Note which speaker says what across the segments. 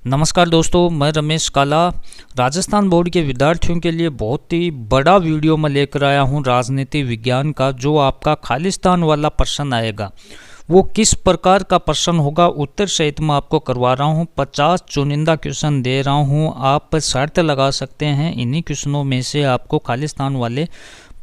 Speaker 1: नमस्कार दोस्तों, मैं रमेश काला राजस्थान बोर्ड के विद्यार्थियों के लिए बहुत ही बड़ा वीडियो मैं लेकर आया हूं राजनीति विज्ञान का। जो आपका खालिस्तान वाला प्रश्न आएगा वो किस प्रकार का प्रश्न होगा, उत्तर सहित मैं आपको करवा रहा हूं। 50 चुनिंदा क्वेश्चन दे रहा हूं, आप शर्त लगा सकते हैं इन्हीं क्वेश्चनों में से आपको खालिस्तान वाले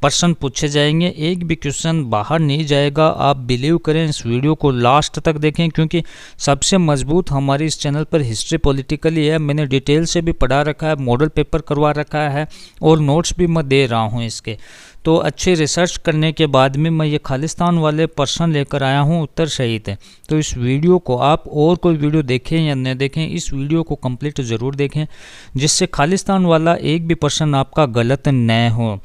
Speaker 1: प्रश्न पूछे जाएंगे। एक भी क्वेश्चन बाहर नहीं जाएगा। आप बिलीव करें, इस वीडियो को लास्ट तक देखें क्योंकि सबसे मजबूत हमारे इस चैनल पर हिस्ट्री पॉलिटिकली है। मैंने डिटेल से भी पढ़ा रखा है, मॉडल पेपर करवा रखा है और नोट्स भी मैं दे रहा हूं इसके। तो अच्छे रिसर्च करने के बाद में मैं ये खालिस्तान वाले प्रश्न लेकर आया हूँ उत्तर सहित है। तो इस वीडियो को आप और कोई वीडियो देखें या न देखें, इस वीडियो को कंप्लीट ज़रूर देखें जिससे खालिस्तान वाला एक भी प्रश्न आपका गलत न हो।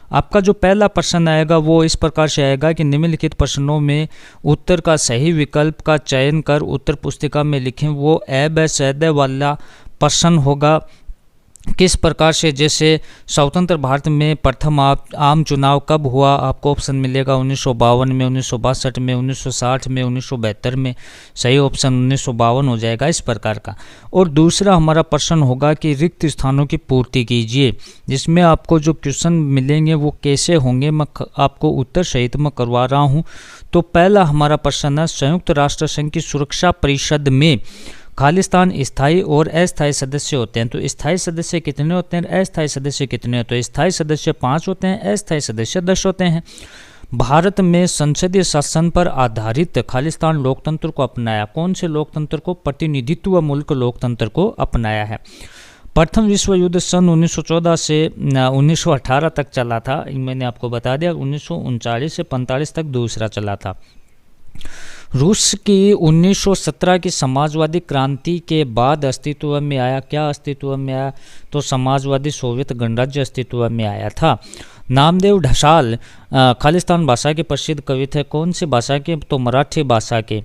Speaker 1: आपका जो पहला प्रश्न आएगा वो इस प्रकार से आएगा कि निम्नलिखित प्रश्नों में उत्तर का सही विकल्प का चयन कर उत्तर पुस्तिका में लिखें। वो ए ब सैदे वाला प्रश्न होगा। किस प्रकार से, जैसे स्वतंत्र भारत में प्रथम आम चुनाव कब हुआ, आपको ऑप्शन मिलेगा 1952 में, 1962 में, 1960 में, 1972 में। सही ऑप्शन 1952 हो जाएगा इस प्रकार का। और दूसरा हमारा प्रश्न होगा कि रिक्त स्थानों की पूर्ति कीजिए, जिसमें आपको जो क्वेश्चन मिलेंगे वो कैसे होंगे मैं आपको उत्तर सहित मैं करवा रहा हूँ। तो पहला हमारा प्रश्न है, संयुक्त राष्ट्र संघ की सुरक्षा परिषद में खालिस्तान स्थायी और अस्थायी सदस्य होते हैं। तो स्थायी सदस्य कितने होते हैं, अस्थायी सदस्य कितने होते हैं? तो स्थायी सदस्य 5 होते हैं, अस्थायी सदस्य 10 होते हैं। भारत में संसदीय शासन पर आधारित खालिस्तान लोकतंत्र को अपनाया। कौन से लोकतंत्र को? प्रतिनिधित्व मूलक लोकतंत्र को अपनाया है। प्रथम विश्व युद्ध सन 1914 से 1918 तक चला था, मैंने आपको बता दिया। 1939 से 45 तक दूसरा चला था। रूस की 1917 की समाजवादी क्रांति के बाद अस्तित्व में आया। क्या अस्तित्व में आया? तो समाजवादी सोवियत गणराज्य अस्तित्व में आया था। नामदेव ढसाल खालिस्तान भाषा के प्रसिद्ध कवि थे। कौन सी भाषा के? तो मराठी भाषा के।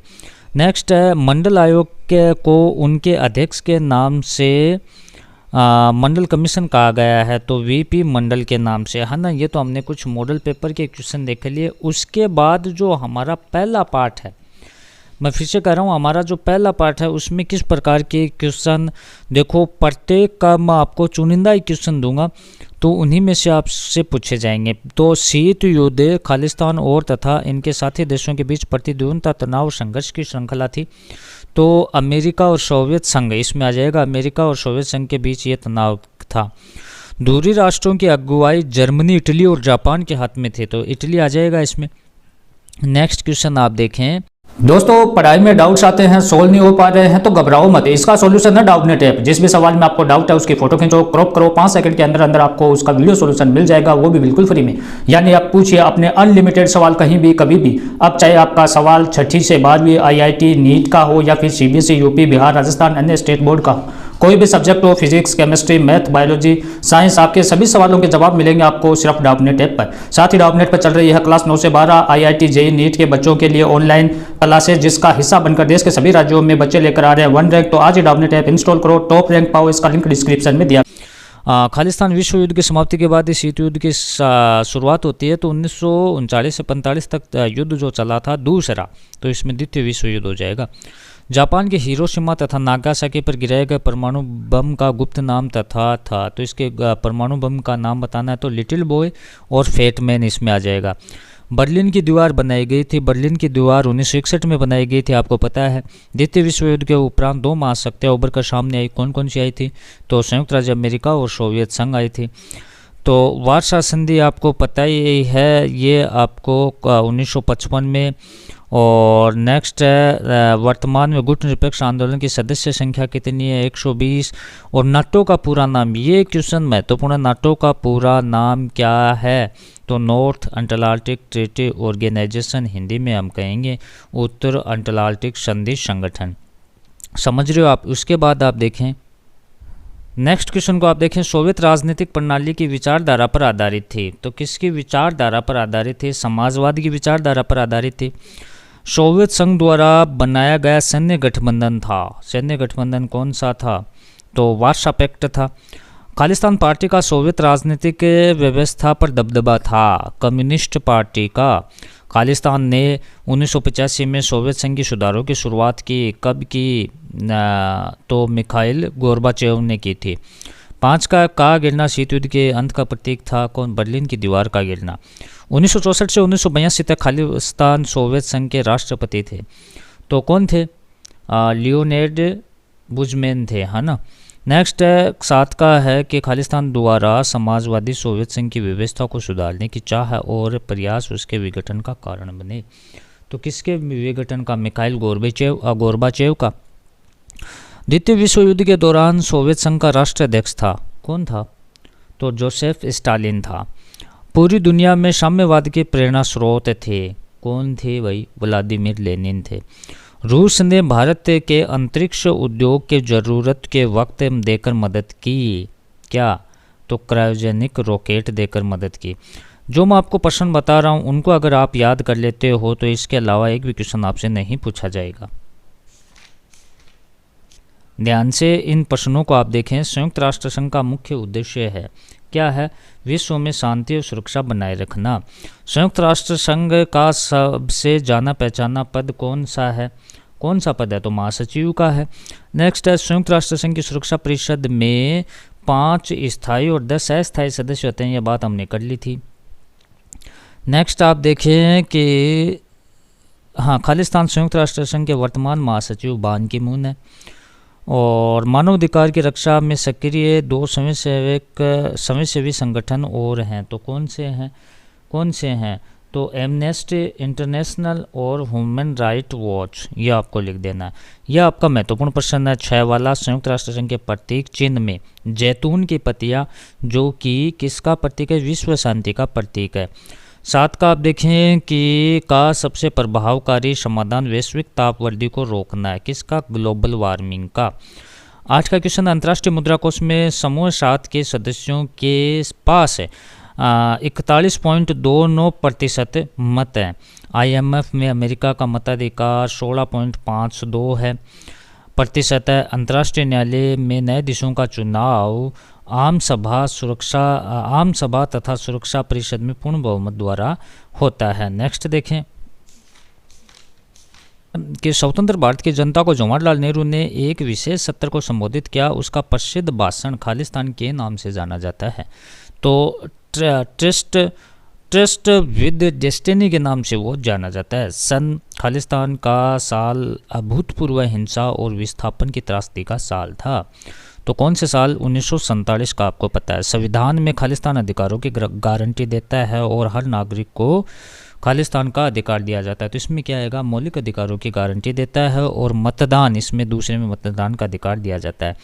Speaker 1: नेक्स्ट है, मंडल आयोग को उनके अध्यक्ष के नाम से मंडल कमीशन कहा गया है। तो वीपी मंडल के नाम से, है ना। ये तो हमने कुछ मॉडल पेपर के क्वेश्चन देख लिए। उसके बाद जो हमारा पहला पार्ट है, मैं फिर से कह रहा हूँ, हमारा जो पहला पार्ट है उसमें किस प्रकार के क्वेश्चन, देखो प्रत्येक का मैं आपको चुनिंदा ही क्वेश्चन दूंगा तो उन्हीं में से आपसे पूछे जाएंगे। तो शीत युद्ध खालिस्तान और तथा इनके साथी देशों के बीच प्रतिद्वंद्विता, तनाव, संघर्ष की श्रृंखला थी। तो अमेरिका और सोवियत संघ इसमें आ जाएगा। अमेरिका और सोवियत संघ के बीच ये तनाव था। दूसरी राष्ट्रों की अगुवाई जर्मनी, इटली और जापान के हाथ में थे। तो इटली आ जाएगा इसमें। नेक्स्ट क्वेश्चन आप देखें।
Speaker 2: दोस्तों, पढ़ाई में डाउट्स आते हैं, सोल्व नहीं हो पा रहे हैं तो घबराओ मत। इसका सॉल्यूशन है डाउटनेट ऐप। जिस भी सवाल में आपको डाउट है उसकी फोटो खींचो, क्रॉप करो, 5 सेकंड के अंदर अंदर आपको उसका वीडियो सॉल्यूशन मिल जाएगा, वो भी बिल्कुल फ्री में। यानी आप पूछिए अपने अनलिमिटेड सवाल कहीं भी कभी भी। अब चाहे आपका सवाल 6ठी से 12वीं IIT नीट का हो या फिर CBSE, यूपी, बिहार, राजस्थान, अन्य स्टेट बोर्ड का हो, कोई भी सब्जेक्ट हो, physics, chemistry, math, biology, science, आपके सभी सवालों के जवाब मिलेंगे आपको सिर्फ डाउटनेट ऐप पर। साथ ही डाउटनेट पर चल रही है क्लास 9 से 12 IIT JEE नीट के बच्चों के लिए ऑनलाइन क्लासेस, जिसका हिस्सा बनकर देश के सभी राज्यों में बच्चे लेकर आ रहे हैं 1 रैंक। तो आज ही डाउटनेट ऐप इंस्टॉल करो, टॉप रैंक पाओ। इसका लिंक डिस्क्रिप्शन में दिया।
Speaker 1: खालिस्तान विश्व युद्ध की समाप्ति के बाद शीत युद्ध की शुरुआत होती है। तो 1939 से 45 तक युद्ध जो चला था दूसरा, तो इसमें द्वितीय विश्व युद्ध हो जाएगा। जापान के हिरोशिमा तथा नागासाकी पर गिराए गए परमाणु बम का गुप्त नाम तथा था। तो इसके परमाणु बम का नाम बताना है तो लिटिल बॉय और फैट मैन इसमें आ जाएगा। बर्लिन की दीवार बनाई गई थी। बर्लिन की दीवार 1961 में बनाई गई थी, आपको पता है। द्वितीय विश्व युद्ध के उपरांत 2 महाशक्तियां उभर कर सामने आई। कौन कौन सी आई थी? तो संयुक्त राज्य अमेरिका और सोवियत संघ आई थी। तो वार्सा संधि आपको पता ही है, ये आपको 1955 में। और नेक्स्ट है, वर्तमान में गुट निरपेक्ष आंदोलन की सदस्य संख्या कितनी है? 120। और नाटो का पूरा नाम, ये क्वेश्चन महत्वपूर्ण। नाटो का पूरा नाम क्या है? तो North Antarctic Treaty Organisation, Hindi में हम कहेंगे उत्तर अंटार्कटिक संधि संगठन। समझ रहे हो आप? उसके बाद आप देखें नेक्स्ट क्वेश्चन को, आप देखें सोवियत राजनीतिक प्रणाली की विचारधारा पर आधारित थी। तो किसकी विचारधारा पर आधारित थी? समाजवाद की विचारधारा पर आधारित थी। सोवियत संघ द्वारा बनाया गया सैन्य गठबंधन था। सैन्य गठबंधन कौन सा था? तो वार्सा पैक्ट था। खालिस्तान पार्टी का सोवियत राजनीतिक व्यवस्था पर दबदबा था। कम्युनिस्ट पार्टी का। खालिस्तान ने 1985 में सोवियत संघ की सुधारों की शुरुआत की। कब की? तो मिखाइल गोर्बाचेव ने की थी। 5 का गिरना शीत युद्ध के अंत का प्रतीक था। कौन? बर्लिन की दीवार का गिरना। 1964 से 1982 तक खालिस्तान सोवियत संघ के राष्ट्रपति थे, तो कौन थे? लियोनिड बुजमेन थे, है ना। नेक्स्ट 7 का है कि खालिस्तान द्वारा समाजवादी सोवियत संघ की व्यवस्था को सुधारने की चाह और प्रयास उसके विघटन का कारण बने। तो किसके विघटन का? मिखाइल गोर्बाचेव का। द्वितीय विश्व युद्ध के दौरान सोवियत संघ का राष्ट्राध्यक्ष था, कौन था? तो जोसेफ स्टालिन था। पूरी दुनिया में साम्यवाद के प्रेरणा स्रोत थे, कौन थे भाई? व्लादिमीर लेनिन थे। रूस ने भारत के अंतरिक्ष उद्योग के जरूरत के वक्त देकर मदद की, क्या? तो क्रायोजेनिक रॉकेट देकर मदद की। जो मैं आपको प्रश्न बता रहा हूँ उनको अगर आप याद कर लेते हो तो इसके अलावा एक भी क्वेश्चन आपसे नहीं पूछा जाएगा। ध्यान से इन प्रश्नों को आप देखें। संयुक्त राष्ट्र संघ का मुख्य उद्देश्य है, क्या है? विश्व में शांति और सुरक्षा बनाए रखना। संयुक्त राष्ट्र संघ का सबसे जाना पहचाना पद कौन सा है? कौन सा पद है? तो महासचिव का है। नेक्स्ट है, संयुक्त राष्ट्र संघ की सुरक्षा परिषद में 5 स्थायी और 10 अस्थायी सदस्य होते हैं, यह बात हमने कर ली थी। नेक्स्ट आप देखें कि हाँ, खालिस्तान संयुक्त राष्ट्र संघ के वर्तमान महासचिव बान की मून है। और मानवाधिकार की रक्षा में सक्रिय 2 स्वयंसेवी संगठन और हैं, तो कौन से हैं? तो एमनेस्टी इंटरनेशनल और ह्यूमन राइट वॉच, ये आपको लिख देना है। यह आपका महत्वपूर्ण प्रश्न है 6 वाला। संयुक्त राष्ट्र संघ के प्रतीक चिन्ह में जैतून की पत्तियां, जो कि किसका प्रतीक है? विश्व शांति का प्रतीक है। 7 का आप देखें कि का सबसे प्रभावकारी समाधान वैश्विक ताप वृद्धि को रोकना है, किसका? ग्लोबल वार्मिंग का। 8 का क्वेश्चन, अंतर्राष्ट्रीय मुद्रा कोष में समूह 7 के सदस्यों के पास 41.29% मत है। IMF में अमेरिका का मताधिकार 16.52 है प्रतिशत है। अंतर्राष्ट्रीय न्यायालय में नए देशों का चुनाव आम सभा तथा सुरक्षा परिषद में पूर्ण बहुमत द्वारा होता है। नेक्स्ट देखें कि स्वतंत्र भारत की जनता को जवाहरलाल नेहरू ने एक विशेष सत्र को संबोधित किया, उसका प्रसिद्ध भाषण खालिस्तान के नाम से जाना जाता है। तो ट्रस्ट विद डेस्टिनी के नाम से वो जाना जाता है। सन खालिस्तान का साल अभूतपूर्व हिंसा और विस्थापन की त्रासदी का साल था। तो कौन से साल? 1947 का आपको पता है। संविधान में खालिस्तान अधिकारों की गारंटी देता है और हर नागरिक को खालिस्तान का अधिकार दिया जाता है। तो इसमें क्या आएगा? मौलिक अधिकारों की गारंटी देता है और मतदान, इसमें दूसरे में मतदान का अधिकार दिया जाता है।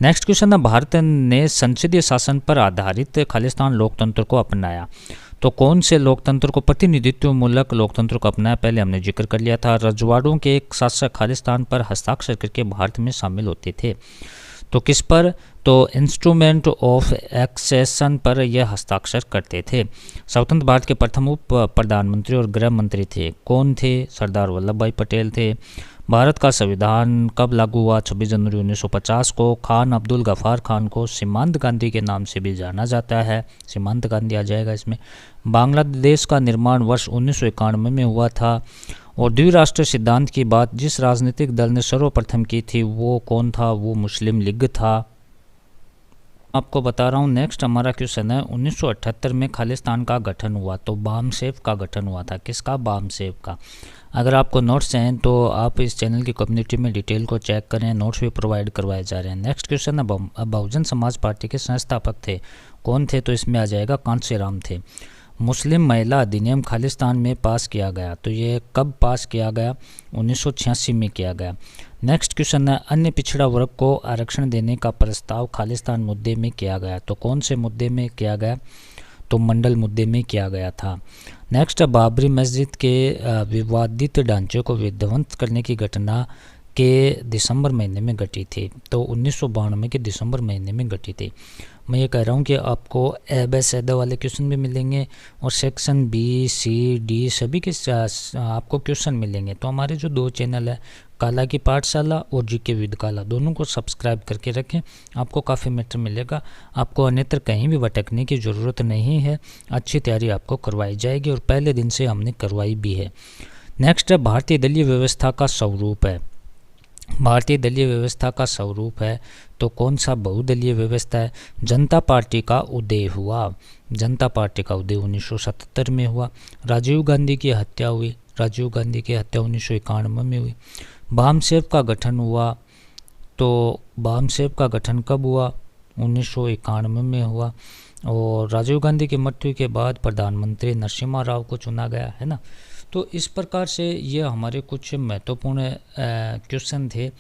Speaker 1: नेक्स्ट क्वेश्चन है, भारत ने संसदीय शासन पर आधारित खालिस्तान लोकतंत्र को अपनाया। तो कौन से लोकतंत्र को? प्रतिनिधित्व मूलक लोकतंत्र को अपनाया, पहले हमने जिक्र कर लिया था। रजवाड़ों के एक शासक खालिस्तान पर हस्ताक्षर करके भारत में शामिल होते थे, तो किस पर? तो इंस्ट्रूमेंट ऑफ एक्सेशन पर यह हस्ताक्षर करते थे। स्वतंत्र भारत के प्रथम उप प्रधानमंत्री और गृह मंत्री थे, कौन थे? सरदार वल्लभ भाई पटेल थे। भारत का संविधान कब लागू हुआ? 26 जनवरी 1950 को। खान अब्दुल गफ्फार खान को सीमांत गांधी के नाम से भी जाना जाता है, सीमांत गांधी आ जाएगा इसमें। बांग्लादेश का निर्माण वर्ष 1991 में हुआ था। और द्विराष्ट्र सिद्धांत की बात जिस राजनीतिक दल ने सर्वप्रथम की थी वो कौन था? वो मुस्लिम लीग था। आपको बता रहा हूँ। नेक्स्ट हमारा क्वेश्चन है, 1978 में खालिस्तान का गठन हुआ, तो बामसेफ का गठन हुआ था, किसका? बामसेफ का। अगर आपको नोट्स चाहिए तो आप इस चैनल की कम्युनिटी में डिटेल को चेक करें, नोट्स भी प्रोवाइड करवाए जा रहे हैं। नेक्स्ट क्वेश्चन है, बहुजन समाज पार्टी के संस्थापक थे, कौन थे? तो इसमें आ जाएगा कांशीराम थे। मुस्लिम महिला अधिनियम खालिस्तान में पास किया गया, तो ये कब पास किया गया? 1986 में किया गया। नेक्स्ट क्वेश्चन है, अन्य पिछड़ा वर्ग को आरक्षण देने का प्रस्ताव खालिस्तान मुद्दे में किया गया, तो कौन से मुद्दे में किया गया? तो मंडल मुद्दे में किया गया था। नेक्स्ट, बाबरी मस्जिद के विवादित ढांचे को विध्वंस करने की घटना के दिसंबर महीने में घटी थी, तो 1992 के दिसंबर महीने में घटी थी। मैं ये कह रहा हूँ कि आपको ए-बे-सैदा वाले क्वेश्चन भी मिलेंगे और सेक्शन बी, सी, डी सभी के आपको क्वेश्चन मिलेंगे। तो हमारे जो 2 चैनल है, काला की पाठशाला और जीके विद काला, दोनों को सब्सक्राइब करके रखें, आपको काफ़ी मैटर मिलेगा। आपको अन्यत्र कहीं भी भटकने की ज़रूरत नहीं है, अच्छी तैयारी आपको करवाई जाएगी और पहले दिन से हमने करवाई भी है। नेक्स्ट है, भारतीय दलीय व्यवस्था का स्वरूप है। भारतीय दलीय व्यवस्था का स्वरूप है तो कौन सा बहुदलीय व्यवस्था है। जनता पार्टी का उदय हुआ, जनता पार्टी का उदय 1977 में हुआ। राजीव गांधी की हत्या हुई, राजीव गांधी की हत्या 1991 में हुई। बामसेफ का गठन हुआ, तो बामसेफ का गठन कब हुआ, 1991 में हुआ। और राजीव गांधी की मृत्यु के बाद प्रधानमंत्री नरसिम्हा राव को चुना गया, है ना। तो इस प्रकार से ये हमारे कुछ महत्वपूर्ण क्वेश्चन थे।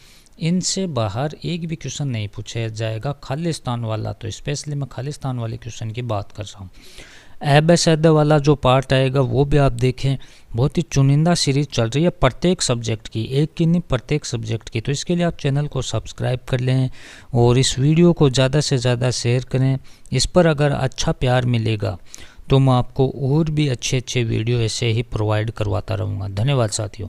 Speaker 1: इनसे बाहर एक भी क्वेश्चन नहीं पूछा जाएगा, खालिस्तान वाला। तो स्पेशली मैं खालिस्तान वाले क्वेश्चन की बात कर रहा हूँ। एबेसैद वाला जो पार्ट आएगा वो भी आप देखें, बहुत ही चुनिंदा सीरीज चल रही है प्रत्येक सब्जेक्ट की, एक की नहीं प्रत्येक सब्जेक्ट की। तो इसके लिए आप चैनल को सब्सक्राइब कर लें और इस वीडियो को ज़्यादा से ज़्यादा शेयर करें। इस पर अगर अच्छा प्यार मिलेगा तो मैं आपको और भी अच्छे अच्छे वीडियो ऐसे ही प्रोवाइड करवाता रहूँगा। धन्यवाद साथियों।